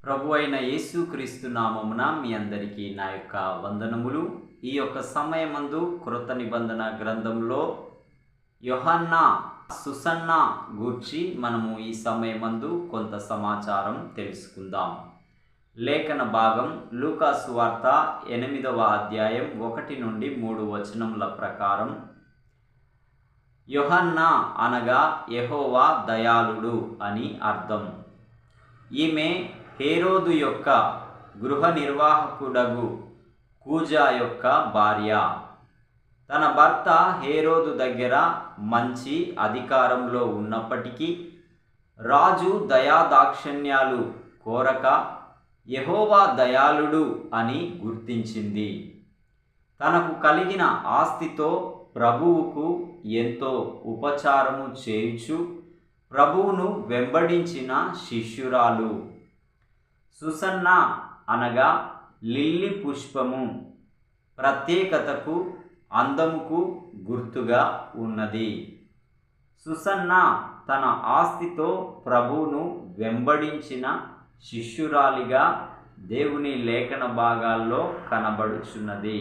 ప్రభు అయిన యేసుక్రీస్తు నామమున మీ అందరికీ నా యొక్క వందనములు. ఈ యొక్క సమయమందు కృత నిబంధన గ్రంథంలో యోహన్నా సుసన్న గూర్చి మనము ఈ సమయమందు కొంత సమాచారం తెలుసుకుందాం. లేఖన భాగం లూకా సువార్త 8వ అధ్యాయం 1 నుండి 3 వచనముల ప్రకారం, యోహన్నా అనగా యెహోవా దయాళుడు అని అర్థం. ఈమె హేరోదు యొక్క గృహ నిర్వాహకుడగు కూజా యొక్క భార్య. తన భర్త హేరోదు దగ్గర మంచి అధికారంలో ఉన్నప్పటికీ రాజు దయాదాక్షిణ్యాలు కోరక యెహోవా దయాళుడు అని గుర్తించింది. తనకు కలిగిన ఆస్తితో ప్రభువుకు ఎంతో ఉపచారము చేయుచు ప్రభువును వెంబడించిన శిష్యురాలు. సుసన్న అనగా లిల్లీ పుష్పము, ప్రత్యేకతకు అందముకు గుర్తుగా ఉన్నది. సుసన్న తన ఆస్తితో ప్రభువును వెంబడించిన శిష్యురాలిగా దేవుని లేఖన భాగాల్లో కనబడుచున్నది.